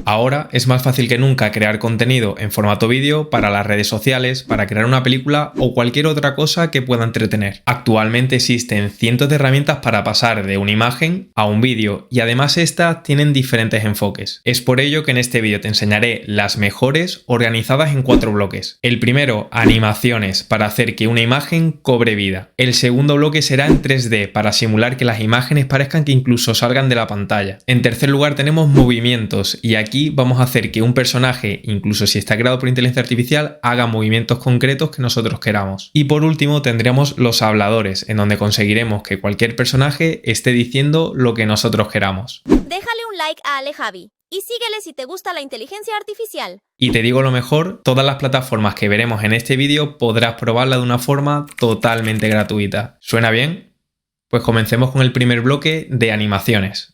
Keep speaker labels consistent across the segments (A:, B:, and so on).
A: Ahora es más fácil que nunca crear contenido en formato vídeo para las redes sociales, para crear una película o cualquier otra cosa que pueda entretener. Actualmente existen cientos de herramientas para pasar de una imagen a un vídeo y además estas tienen diferentes enfoques. Es por ello que en este vídeo te enseñaré las mejores organizadas en 4 bloques. El primero, animaciones, para hacer que una imagen cobre vida. El segundo bloque será en 3D, para simular que las imágenes parezcan que incluso salgan de la pantalla. En tercer lugar tenemos movimientos y aquí vamos a hacer que un personaje, incluso si está creado por inteligencia artificial, haga movimientos concretos que nosotros queramos. Y por último tendremos los habladores, en donde conseguiremos que cualquier personaje esté diciendo lo que nosotros queramos.
B: Déjale un like a Alejavi y síguele si te gusta la inteligencia artificial.
A: Y te digo lo mejor, todas las plataformas que veremos en este vídeo podrás probarla de una forma totalmente gratuita. ¿Suena bien? Pues comencemos con el primer bloque de animaciones.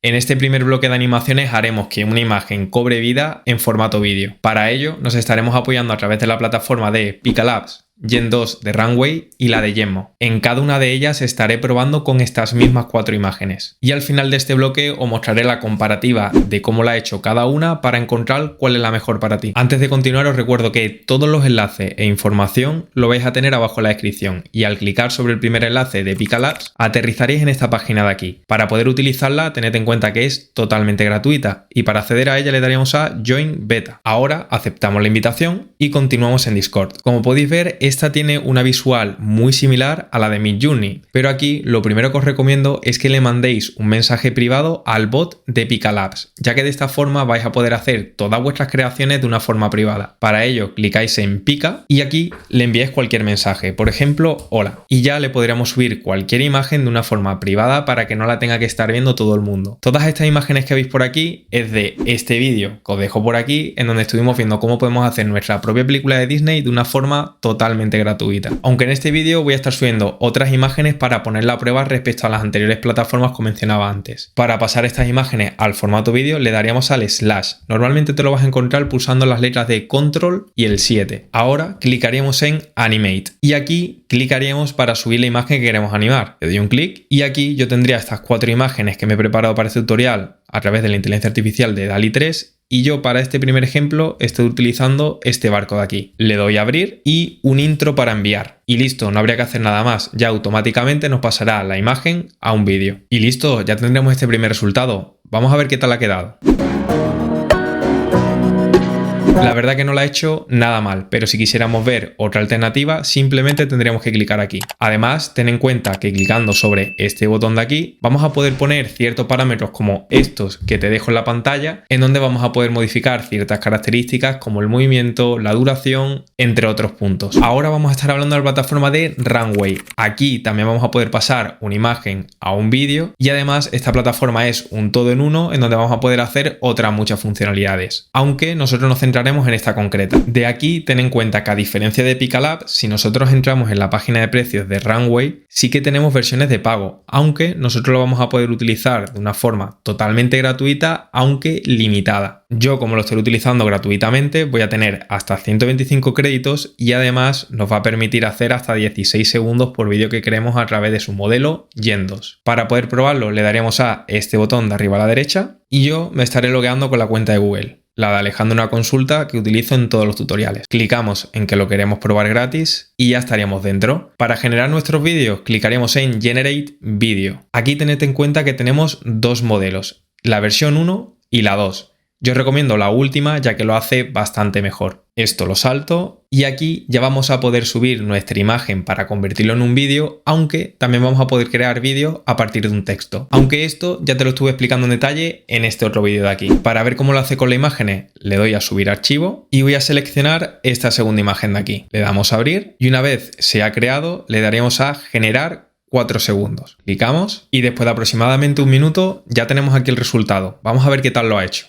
A: En este primer bloque de animaciones haremos que una imagen cobre vida en formato vídeo. Para ello nos estaremos apoyando a través de la plataforma de Picalabs, Gen 2 de Runway y la de Genmo. En cada una de ellas estaré probando con estas mismas 4 imágenes. Y al final de este bloque os mostraré la comparativa de cómo la he hecho cada una para encontrar cuál es la mejor para ti. Antes de continuar os recuerdo que todos los enlaces e información lo vais a tener abajo en la descripción y al clicar sobre el primer enlace de Picalabs aterrizaréis en esta página de aquí. Para poder utilizarla tened en cuenta que es totalmente gratuita y para acceder a ella le daríamos a Join Beta. Ahora aceptamos la invitación y continuamos en Discord. Como podéis ver, esta tiene una visual muy similar a la de Midjourney, pero aquí lo primero que os recomiendo es que le mandéis un mensaje privado al bot de Picalabs, ya que de esta forma vais a poder hacer todas vuestras creaciones de una forma privada. Para ello clicáis en Pica y aquí le enviáis cualquier mensaje, por ejemplo, hola, y ya le podríamos subir cualquier imagen de una forma privada para que no la tenga que estar viendo todo el mundo. Todas estas imágenes que veis por aquí es de este vídeo que os dejo por aquí, en donde estuvimos viendo cómo podemos hacer nuestra propia película de Disney de una forma totalmente gratuita. Aunque en este vídeo voy a estar subiendo otras imágenes para ponerla a prueba respecto a las anteriores plataformas que mencionaba antes. Para pasar estas imágenes al formato vídeo le daríamos al slash. Normalmente te lo vas a encontrar pulsando las letras de control y el 7. Ahora clicaríamos en animate y aquí clicaríamos para subir la imagen que queremos animar. Le doy un clic y aquí yo tendría estas 4 imágenes que me he preparado para este tutorial a través de la inteligencia artificial de DALL-E 3. Y yo para este primer ejemplo estoy utilizando este barco de aquí. Le doy a abrir y un intro para enviar. Y listo, no habría que hacer nada más. Ya automáticamente nos pasará la imagen a un vídeo. Y listo, ya tendremos este primer resultado. Vamos a ver qué tal ha quedado. La verdad que no la he hecho nada mal, pero si quisiéramos ver otra alternativa, simplemente tendríamos que clicar aquí. Además, ten en cuenta que clicando sobre este botón de aquí, vamos a poder poner ciertos parámetros como estos que te dejo en la pantalla, en donde vamos a poder modificar ciertas características como el movimiento, la duración, entre otros puntos. Ahora vamos a estar hablando de la plataforma de Runway. Aquí también vamos a poder pasar una imagen a un vídeo y además esta plataforma es un todo en uno en donde vamos a poder hacer otras muchas funcionalidades. Aunque nosotros nos centraremos en esta concreta. De aquí ten en cuenta que a diferencia de Picalabs, si nosotros entramos en la página de precios de Runway, sí que tenemos versiones de pago, aunque nosotros lo vamos a poder utilizar de una forma totalmente gratuita, aunque limitada. Yo, como lo estoy utilizando gratuitamente, voy a tener hasta 125 créditos y además nos va a permitir hacer hasta 16 segundos por vídeo que creemos a través de su modelo Gen 2. Para poder probarlo le daríamos a este botón de arriba a la derecha y yo me estaré logueando con la cuenta de Google, la de Alejandro Una Consulta, que utilizo en todos los tutoriales. Clicamos en que lo queremos probar gratis y ya estaríamos dentro. Para generar nuestros vídeos clicaremos en Generate Video. Aquí tened en cuenta que tenemos 2 modelos, la versión 1 y la 2. Yo recomiendo la última ya que lo hace bastante mejor. Esto lo salto y aquí ya vamos a poder subir nuestra imagen para convertirlo en un vídeo, aunque también vamos a poder crear vídeos a partir de un texto. Aunque esto ya te lo estuve explicando en detalle en este otro vídeo de aquí. Para ver cómo lo hace con las imágenes, le doy a subir archivo y voy a seleccionar esta segunda imagen de aquí. Le damos a abrir y una vez se ha creado, le daremos a generar 4 segundos. Clicamos y después de aproximadamente un minuto ya tenemos aquí el resultado. Vamos a ver qué tal lo ha hecho.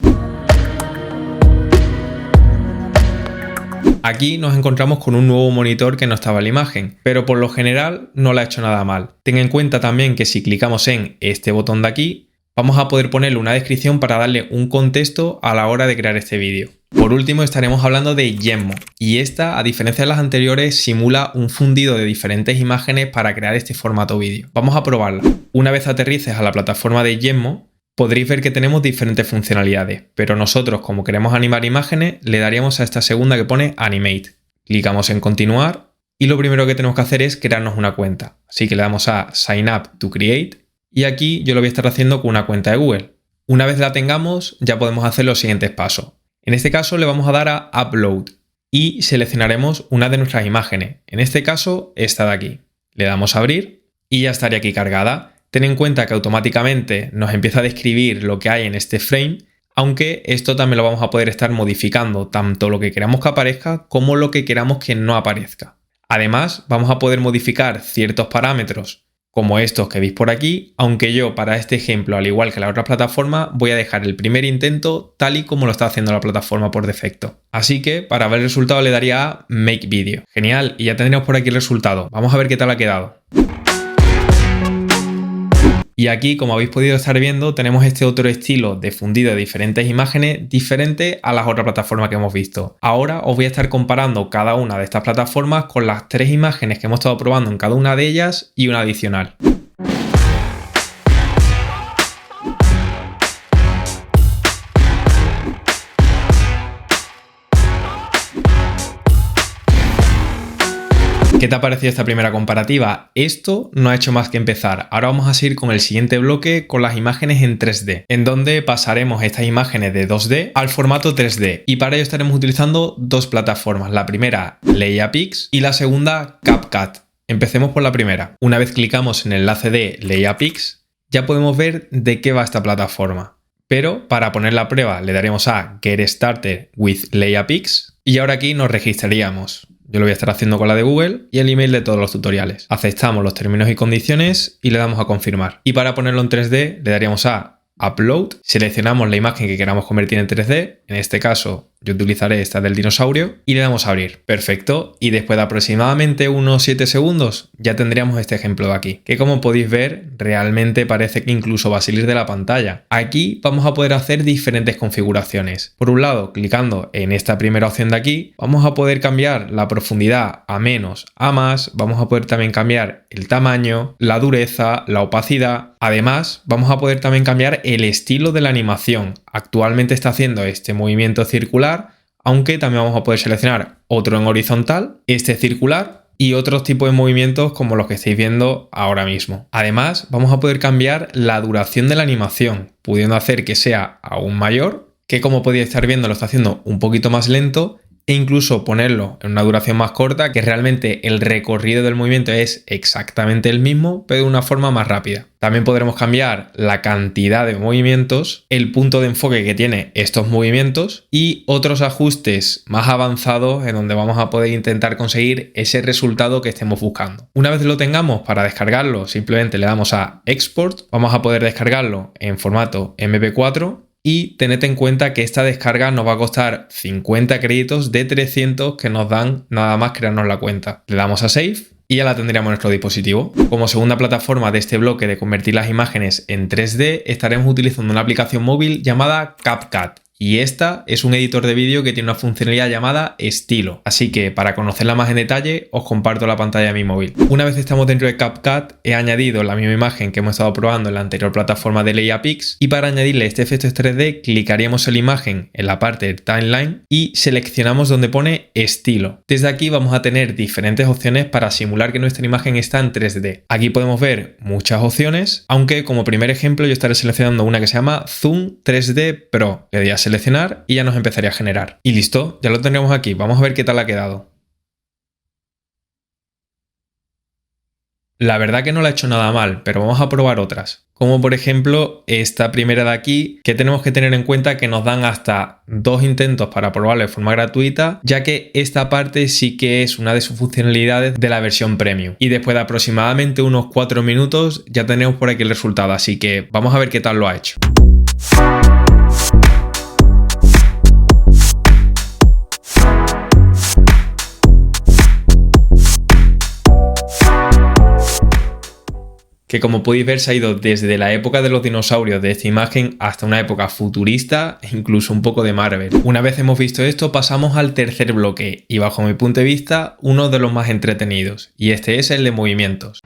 A: Aquí nos encontramos con un nuevo monitor que no estaba en la imagen, pero por lo general no la ha hecho nada mal. Ten en cuenta también que si clicamos en este botón de aquí, vamos a poder ponerle una descripción para darle un contexto a la hora de crear este vídeo. Por último estaremos hablando de Genmo, y esta, a diferencia de las anteriores, simula un fundido de diferentes imágenes para crear este formato vídeo. Vamos a probarla. Una vez aterrices a la plataforma de Genmo, Podréis ver que tenemos diferentes funcionalidades, pero nosotros, como queremos animar imágenes, le daríamos a esta segunda que pone Animate. Clicamos en continuar y lo primero que tenemos que hacer es crearnos una cuenta. Así que le damos a Sign Up to Create y aquí yo lo voy a estar haciendo con una cuenta de Google. Una vez la tengamos, ya podemos hacer los siguientes pasos. En este caso le vamos a dar a Upload y seleccionaremos una de nuestras imágenes. En este caso, esta de aquí. Le damos a abrir y ya estaría aquí cargada. Ten en cuenta que automáticamente nos empieza a describir lo que hay en este frame, aunque esto también lo vamos a poder estar modificando, tanto lo que queramos que aparezca como lo que queramos que no aparezca. Además, vamos a poder modificar ciertos parámetros, como estos que veis por aquí, aunque yo para este ejemplo, al igual que la otra plataforma, voy a dejar el primer intento tal y como lo está haciendo la plataforma por defecto. Así que para ver el resultado le daría a Make Video. Genial, y ya tendríamos por aquí el resultado. Vamos a ver qué tal ha quedado. Y aquí, como habéis podido estar viendo, tenemos este otro estilo de fundido de diferentes imágenes diferente a las otras plataformas que hemos visto. Ahora os voy a estar comparando cada una de estas plataformas con las 3 imágenes que hemos estado probando en cada una de ellas y una adicional. ¿Qué te ha parecido esta primera comparativa? Esto no ha hecho más que empezar. Ahora vamos a seguir con el siguiente bloque con las imágenes en 3D, en donde pasaremos estas imágenes de 2D al formato 3D. Y para ello estaremos utilizando dos plataformas. La primera, LeiaPix, y la segunda, CapCut. Empecemos por la primera. Una vez clicamos en el enlace de LeiaPix, ya podemos ver de qué va esta plataforma. Pero para poner la prueba le daremos a Get Started with LeiaPix y ahora aquí nos registraríamos. Yo lo voy a estar haciendo con la de Google y el email de todos los tutoriales. Aceptamos los términos y condiciones y le damos a confirmar. Y para ponerlo en 3D le daríamos a Upload, seleccionamos la imagen que queramos convertir en 3D, en este caso yo utilizaré esta del dinosaurio y le damos a abrir. Perfecto, y después de aproximadamente unos 7 segundos ya tendríamos este ejemplo de aquí, que como podéis ver realmente parece que incluso va a salir de la pantalla. Aquí vamos a poder hacer diferentes configuraciones. Por un lado, clicando en esta primera opción de aquí, vamos a poder cambiar la profundidad a menos, a más, vamos a poder también cambiar el tamaño, la dureza, la opacidad. Además, vamos a poder también cambiar el estilo de la animación. Actualmente está haciendo este movimiento circular, aunque también vamos a poder seleccionar otro en horizontal, este circular y otros tipos de movimientos como los que estáis viendo ahora mismo. Además, vamos a poder cambiar la duración de la animación, pudiendo hacer que sea aún mayor, que como podéis estar viendo lo está haciendo un poquito más lento, e incluso ponerlo en una duración más corta, que realmente el recorrido del movimiento es exactamente el mismo, pero de una forma más rápida. También podremos cambiar la cantidad de movimientos, el punto de enfoque que tiene estos movimientos y otros ajustes más avanzados en donde vamos a poder intentar conseguir ese resultado que estemos buscando. Una vez lo tengamos, para descargarlo simplemente le damos a Export, vamos a poder descargarlo en formato MP4. Y tened en cuenta que esta descarga nos va a costar 50 créditos de 300 que nos dan nada más crearnos la cuenta. Le damos a Save y ya la tendríamos en nuestro dispositivo. Como segunda plataforma de este bloque de convertir las imágenes en 3D, estaremos utilizando una aplicación móvil llamada CapCut. Y esta es un editor de vídeo que tiene una funcionalidad llamada estilo. Así que para conocerla más en detalle os comparto la pantalla de mi móvil. Una vez estamos dentro de CapCut, he añadido la misma imagen que hemos estado probando en la anterior plataforma de LeiaPix y para añadirle este efecto 3D clicaríamos en la imagen en la parte de Timeline y seleccionamos donde pone estilo. Desde aquí vamos a tener diferentes opciones para simular que nuestra imagen está en 3D. Aquí podemos ver muchas opciones, aunque como primer ejemplo yo estaré seleccionando una que se llama Zoom 3D Pro. Le doy a seleccionar y ya nos empezaría a generar. Y listo, ya lo tendremos aquí. Vamos a ver qué tal ha quedado. La verdad que no la he hecho nada mal, pero vamos a probar otras. Como por ejemplo esta primera de aquí, que tenemos que tener en cuenta que nos dan hasta 2 intentos para probarla de forma gratuita, ya que esta parte sí que es una de sus funcionalidades de la versión premium. Y después de aproximadamente unos 4 minutos ya tenemos por aquí el resultado, así que vamos a ver qué tal lo ha hecho. Que como podéis ver se ha ido desde la época de los dinosaurios de esta imagen hasta una época futurista e incluso un poco de Marvel. Una vez hemos visto esto pasamos al tercer bloque y bajo mi punto de vista uno de los más entretenidos y este es el de movimientos.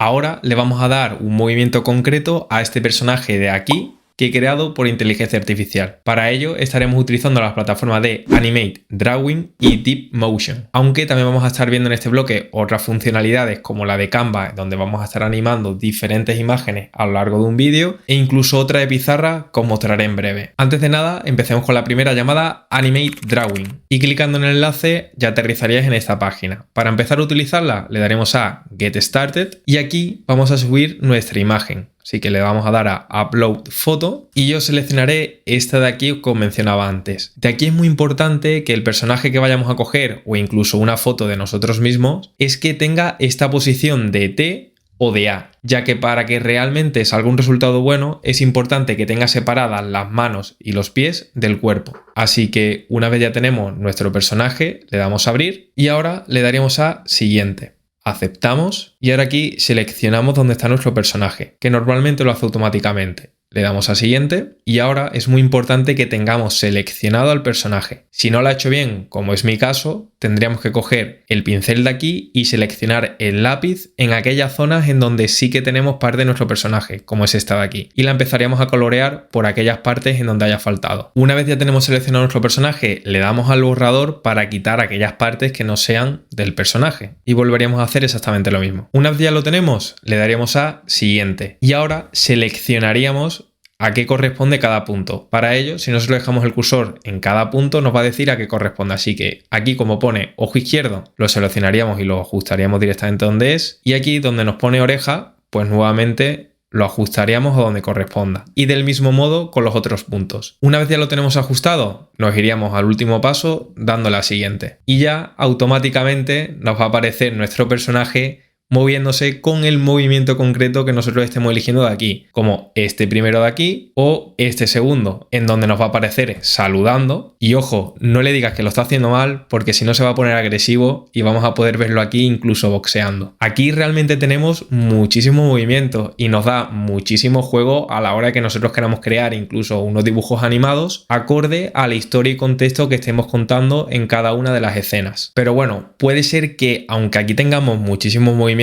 A: Ahora le vamos a dar un movimiento concreto a este personaje de aquí que he creado por inteligencia artificial. Para ello estaremos utilizando las plataformas de Animate, Drawing y Deep Motion. Aunque también vamos a estar viendo en este bloque otras funcionalidades como la de Canva, donde vamos a estar animando diferentes imágenes a lo largo de un vídeo, e incluso otra de pizarra que os mostraré en breve. Antes de nada, empecemos con la primera llamada Animate Drawing. Y clicando en el enlace ya aterrizaríais en esta página. Para empezar a utilizarla le daremos a Get Started y aquí vamos a subir nuestra imagen. Así que le vamos a dar a Upload Photo y yo seleccionaré esta de aquí que os mencionaba antes. De aquí es muy importante que el personaje que vayamos a coger o incluso una foto de nosotros mismos es que tenga esta posición de T o de A, ya que para que realmente salga un resultado bueno es importante que tenga separadas las manos y los pies del cuerpo. Así que una vez ya tenemos nuestro personaje, le damos a abrir y ahora le daríamos a Siguiente. Aceptamos y ahora aquí seleccionamos dónde está nuestro personaje, que normalmente lo hace automáticamente. Le damos a Siguiente y ahora es muy importante que tengamos seleccionado al personaje. Si no lo ha hecho bien, como es mi caso, tendríamos que coger el pincel de aquí y seleccionar el lápiz en aquellas zonas en donde sí que tenemos parte de nuestro personaje, como es esta de aquí. Y la empezaríamos a colorear por aquellas partes en donde haya faltado. Una vez ya tenemos seleccionado nuestro personaje, le damos al borrador para quitar aquellas partes que no sean del personaje. Y volveríamos a hacer exactamente lo mismo. Una vez ya lo tenemos, le daríamos a Siguiente. Y ahora seleccionaríamos a qué corresponde cada punto. Para ello, si nosotros dejamos el cursor en cada punto, nos va a decir a qué corresponde. Así que aquí, como pone ojo izquierdo, lo seleccionaríamos y lo ajustaríamos directamente donde es. Y aquí, donde nos pone oreja, pues nuevamente lo ajustaríamos a donde corresponda. Y del mismo modo con los otros puntos. Una vez ya lo tenemos ajustado, nos iríamos al último paso dándole a Siguiente. Y ya automáticamente nos va a aparecer nuestro personaje moviéndose con el movimiento concreto que nosotros estemos eligiendo de aquí, como este primero de aquí o este segundo, en donde nos va a aparecer saludando. Y ojo, no le digas que lo está haciendo mal, porque si no se va a poner agresivo y vamos a poder verlo aquí incluso boxeando. Aquí realmente tenemos muchísimo movimiento y nos da muchísimo juego a la hora que nosotros queramos crear incluso unos dibujos animados acorde a la historia y contexto que estemos contando en cada una de las escenas. Pero bueno, puede ser que aunque aquí tengamos muchísimo movimiento,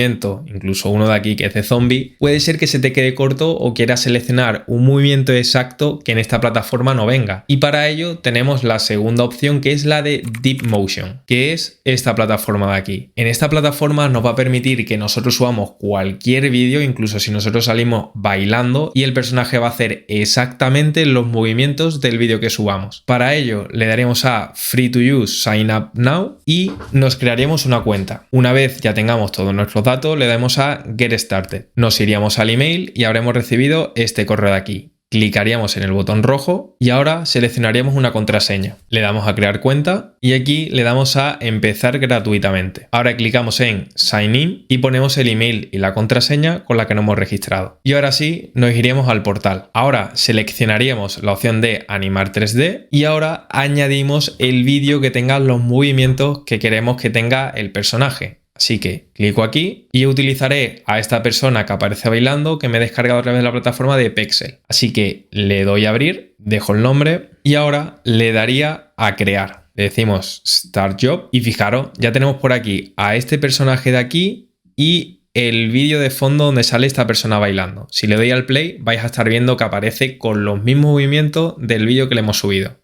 A: incluso uno de aquí que es de zombie, puede ser que se te quede corto o quieras seleccionar un movimiento exacto que en esta plataforma no venga. Y para ello tenemos la segunda opción, que es la de Deep Motion, que es esta plataforma de aquí. En esta plataforma nos va a permitir que nosotros subamos cualquier vídeo, incluso si nosotros salimos bailando, y el personaje va a hacer exactamente los movimientos del vídeo que subamos. Para ello le daremos a Free to Use Sign Up Now y nos crearemos una cuenta. Una vez ya tengamos todos nuestros datos, le damos a Get Started. Nos iríamos al email y habremos recibido este correo de aquí. Clicaríamos en el botón rojo y ahora seleccionaríamos una contraseña. Le damos a crear cuenta y aquí le damos a empezar gratuitamente. Ahora clicamos en Sign In y ponemos el email y la contraseña con la que nos hemos registrado. Y ahora sí, nos iríamos al portal. Ahora seleccionaríamos la opción de animar 3D y ahora añadimos el vídeo que tenga los movimientos que queremos que tenga el personaje. Así que clico aquí y utilizaré a esta persona que aparece bailando, que me he descargado a través de la plataforma de Pexel. Así que le doy a abrir, dejo el nombre y ahora le daría a crear. Le decimos Start Job y fijaros, ya tenemos por aquí a este personaje de aquí y el vídeo de fondo donde sale esta persona bailando. Si le doy al play, vais a estar viendo que aparece con los mismos movimientos del vídeo que le hemos subido.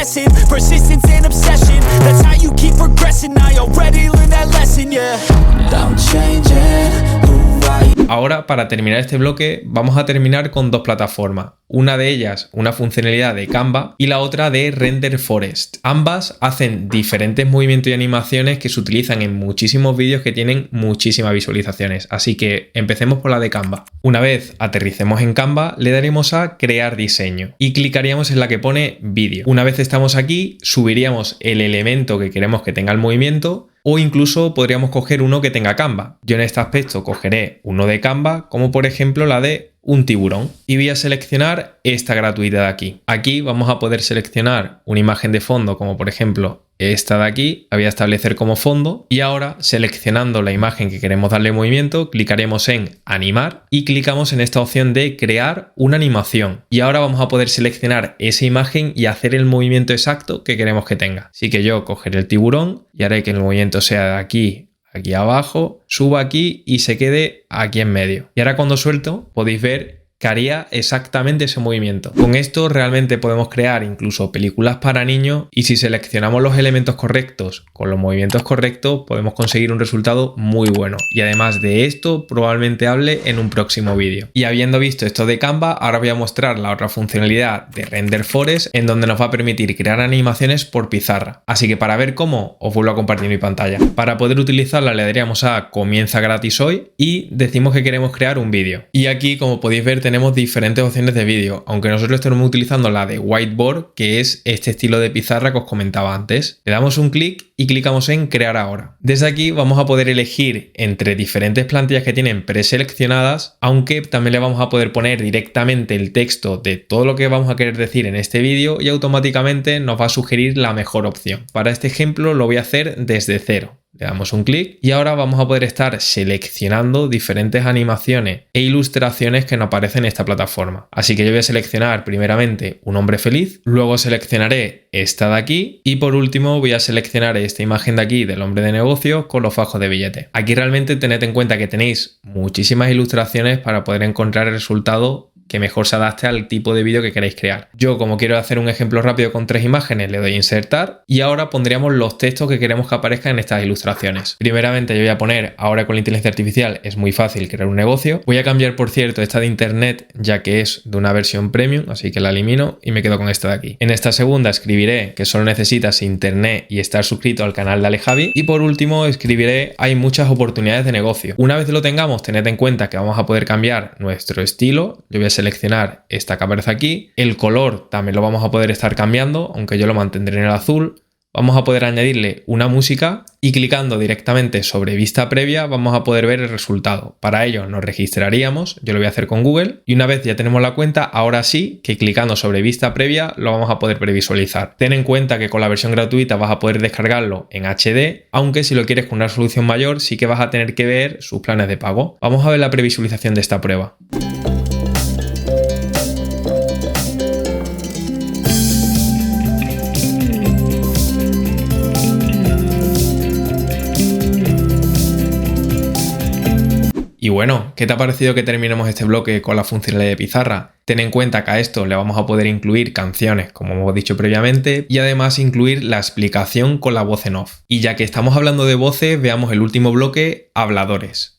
A: Ahora, para terminar este bloque, vamos a terminar con dos plataformas. Una de ellas, una funcionalidad de Canva y la otra de Render Forest. Ambas hacen diferentes movimientos y animaciones que se utilizan en muchísimos vídeos que tienen muchísimas visualizaciones. Así que empecemos por la de Canva. Una vez aterricemos en Canva, le daremos a Crear diseño y clicaríamos en la que pone Vídeo. Una vez estamos aquí, subiríamos el elemento que queremos que tenga el movimiento, o incluso podríamos coger uno que tenga Canva. Yo en este aspecto cogeré uno de Canva, como por ejemplo la de un tiburón, y voy a seleccionar esta gratuita de aquí. Aquí vamos a poder seleccionar una imagen de fondo, como por ejemplo esta de aquí, la voy a establecer como fondo y ahora seleccionando la imagen que queremos darle movimiento, clicaremos en animar y clicamos en esta opción de crear una animación y ahora vamos a poder seleccionar esa imagen y hacer el movimiento exacto que queremos que tenga. Así que yo cogeré el tiburón y haré que el movimiento sea de aquí aquí abajo, subo aquí y se quede aquí en medio. Y ahora cuando suelto podéis ver que haría exactamente ese movimiento. Con esto realmente podemos crear incluso películas para niños y si seleccionamos los elementos correctos con los movimientos correctos podemos conseguir un resultado muy bueno. Y además de esto probablemente hable en un próximo vídeo. Y habiendo visto esto de Canva, ahora voy a mostrar la otra funcionalidad de Render Forest en donde nos va a permitir crear animaciones por pizarra. Así que para ver cómo, os vuelvo a compartir mi pantalla. Para poder utilizarla le daríamos a Comienza gratis hoy y decimos que queremos crear un vídeo. Y aquí como podéis ver tenemos diferentes opciones de vídeo, aunque nosotros estemos utilizando la de Whiteboard, que es este estilo de pizarra que os comentaba antes. Le damos un clic y clicamos en Crear ahora. Desde aquí vamos a poder elegir entre diferentes plantillas que tienen preseleccionadas, aunque también le vamos a poder poner directamente el texto de todo lo que vamos a querer decir en este vídeo y automáticamente nos va a sugerir la mejor opción. Para este ejemplo lo voy a hacer desde cero. Le damos un clic y ahora vamos a poder estar seleccionando diferentes animaciones e ilustraciones que nos aparecen en esta plataforma. Así que yo voy a seleccionar primeramente un hombre feliz, luego seleccionaré esta de aquí y por último voy a seleccionar esta imagen de aquí del hombre de negocios con los fajos de billete. Aquí realmente tened en cuenta que tenéis muchísimas ilustraciones para poder encontrar el resultado que mejor se adapte al tipo de vídeo que queráis crear. Yo, como quiero hacer un ejemplo rápido con 3 imágenes, le doy a insertar y ahora pondríamos los textos que queremos que aparezcan en estas ilustraciones. Primeramente yo voy a poner, ahora con la inteligencia artificial es muy fácil crear un negocio. Voy a cambiar, por cierto, esta de internet ya que es de una versión premium, así que la elimino y me quedo con esta de aquí. En esta segunda escribiré que solo necesitas internet y estar suscrito al canal de Alejavi y por último escribiré hay muchas oportunidades de negocio. Una vez lo tengamos, tened en cuenta que vamos a poder cambiar nuestro estilo. Yo voy a seleccionar esta que aparece aquí. El color también lo vamos a poder estar cambiando, aunque yo lo mantendré en el azul. Vamos a poder añadirle una música y clicando directamente sobre vista previa vamos a poder ver el resultado. Para ello nos registraríamos, yo lo voy a hacer con Google y una vez ya tenemos la cuenta, ahora sí que clicando sobre vista previa lo vamos a poder previsualizar. Ten en cuenta que con la versión gratuita vas a poder descargarlo en HD, aunque si lo quieres con una resolución mayor sí que vas a tener que ver sus planes de pago. Vamos a ver la previsualización de esta prueba. Y bueno, ¿qué te ha parecido que terminemos este bloque con la funcionalidad de pizarra? Ten en cuenta que a esto le vamos a poder incluir canciones, como hemos dicho previamente, y además incluir la explicación con la voz en off. Y ya que estamos hablando de voces, veamos el último bloque, habladores.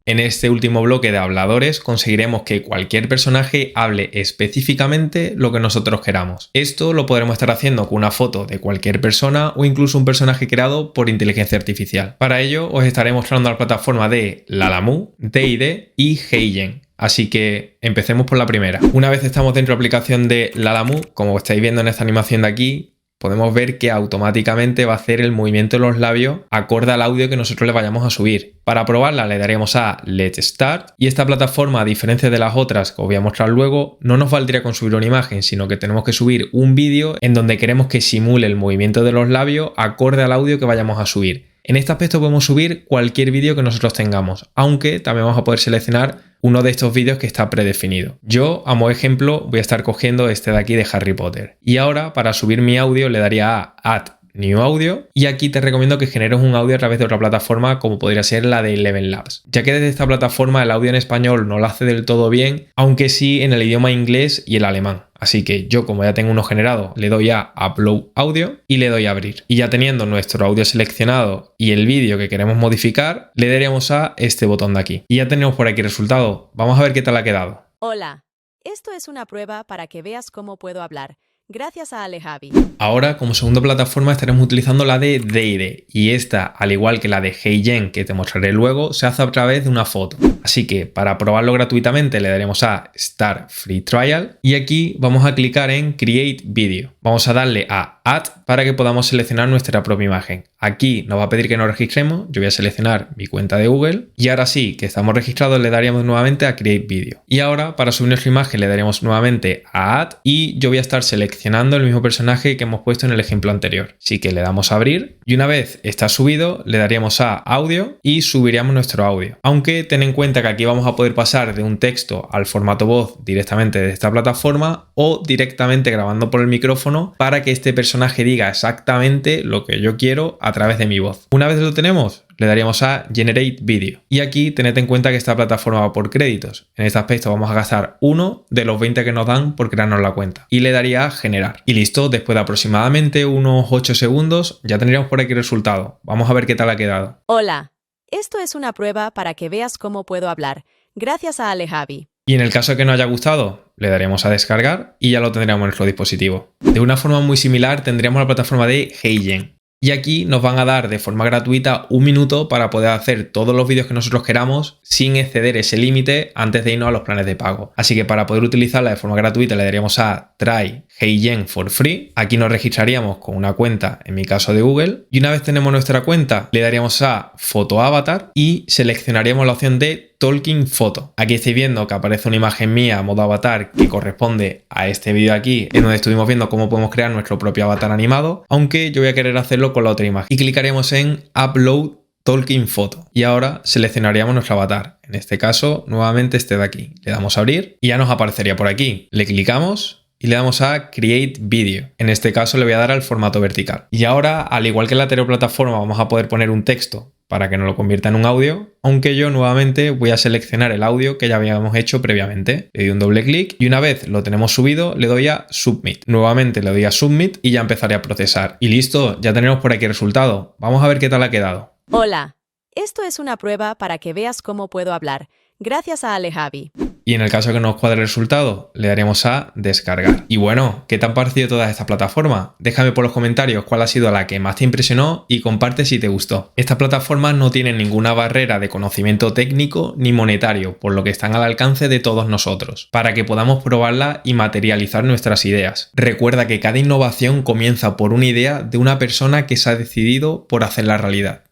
A: En este último bloque de habladores conseguiremos que cualquier personaje hable específicamente lo que nosotros queramos. Esto lo podremos estar haciendo con una foto de cualquier persona o incluso un personaje creado por inteligencia artificial. Para ello os estaré mostrando la plataforma de Lalamove, DeeDee y HeyGen. Así que empecemos por la primera. Una vez estamos dentro de la aplicación de Lalamove, como estáis viendo en esta animación de aquí, podemos ver que automáticamente va a hacer el movimiento de los labios acorde al audio que nosotros le vayamos a subir. Para probarla le daremos a Let's Start y esta plataforma, a diferencia de las otras que os voy a mostrar luego, no nos valdría con subir una imagen, sino que tenemos que subir un vídeo en donde queremos que simule el movimiento de los labios acorde al audio que vayamos a subir. En este aspecto podemos subir cualquier vídeo que nosotros tengamos, aunque también vamos a poder seleccionar uno de estos vídeos que está predefinido. Yo, a modo ejemplo, voy a estar cogiendo este de aquí de Harry Potter. Y ahora, para subir mi audio, le daría a Add New Audio y aquí te recomiendo que generes un audio a través de otra plataforma como podría ser la de Eleven Labs, ya que desde esta plataforma el audio en español no lo hace del todo bien, aunque sí en el idioma inglés y el alemán. Así que yo, como ya tengo uno generado, le doy a Upload Audio y le doy a abrir. Y ya teniendo nuestro audio seleccionado y el vídeo que queremos modificar, le daríamos a este botón de aquí. Y ya tenemos por aquí el resultado. Vamos a ver qué tal ha quedado.
C: Hola, esto es una prueba para que veas cómo puedo hablar. Gracias a Alejavi.
A: Ahora, como segunda plataforma, estaremos utilizando la de DeeDee y esta, al igual que la de HeyGen, que te mostraré luego, se hace a través de una foto. Así que para probarlo gratuitamente le daremos a Start Free Trial y aquí vamos a clicar en Create Video. Vamos a darle a Add para que podamos seleccionar nuestra propia imagen. Aquí nos va a pedir que nos registremos, yo voy a seleccionar mi cuenta de Google y ahora sí que estamos registrados le daríamos nuevamente a Create Video. Y ahora para subir nuestra imagen le daríamos nuevamente a Add y yo voy a estar seleccionando el mismo personaje que hemos puesto en el ejemplo anterior. Así que le damos a abrir y una vez está subido le daríamos a audio y subiríamos nuestro audio. Aunque ten en cuenta que aquí vamos a poder pasar de un texto al formato voz directamente de esta plataforma o directamente grabando por el micrófono para que este personaje diga exactamente lo que yo quiero a través de mi voz. Una vez lo tenemos, le daríamos a Generate Video. Y aquí tened en cuenta que esta plataforma va por créditos. En este aspecto vamos a gastar uno de los 20 que nos dan por crearnos la cuenta. Y le daría a generar. Y listo, después de aproximadamente unos 8 segundos ya tendríamos por aquí el resultado. Vamos a ver qué tal ha quedado.
C: Hola, esto es una prueba para que veas cómo puedo hablar. Gracias a Alejavi.
A: Y en el caso de que no haya gustado, le daríamos a descargar y ya lo tendríamos en nuestro dispositivo. De una forma muy similar tendríamos la plataforma de HeyGen. Y aquí nos van a dar de forma gratuita 1 minuto para poder hacer todos los vídeos que nosotros queramos sin exceder ese límite antes de irnos a los planes de pago. Así que para poder utilizarla de forma gratuita le daríamos a Try HeyGen for free. Aquí nos registraríamos con una cuenta, en mi caso de Google. Y una vez tenemos nuestra cuenta, le daríamos a Photo Avatar y seleccionaríamos la opción de Talking Photo. Aquí estáis viendo que aparece una imagen mía a modo avatar que corresponde a este vídeo aquí, en donde estuvimos viendo cómo podemos crear nuestro propio avatar animado, aunque yo voy a querer hacerlo con la otra imagen. Y clicaríamos en Upload Talking Photo. Y ahora seleccionaríamos nuestro avatar. En este caso, nuevamente este de aquí. Le damos a abrir y ya nos aparecería por aquí. Le clicamos y le damos a Create Video. En este caso le voy a dar al formato vertical. Y ahora, al igual que en la anterior plataforma, vamos a poder poner un texto para que nos lo convierta en un audio, aunque yo nuevamente voy a seleccionar el audio que ya habíamos hecho previamente. Le doy un doble clic y una vez lo tenemos subido le doy a Submit. Nuevamente le doy a Submit y ya empezaré a procesar. Y listo, ya tenemos por aquí el resultado. Vamos a ver qué tal ha quedado.
C: Hola, esto es una prueba para que veas cómo puedo hablar. Gracias a Alejavi.
A: Y en el caso de que no os cuadre el resultado, le daremos a descargar. Y bueno, ¿qué te han parecido todas estas plataformas? Déjame por los comentarios cuál ha sido la que más te impresionó y comparte si te gustó. Estas plataformas no tienen ninguna barrera de conocimiento técnico ni monetario, por lo que están al alcance de todos nosotros, para que podamos probarla y materializar nuestras ideas. Recuerda que cada innovación comienza por una idea de una persona que se ha decidido por hacerla realidad.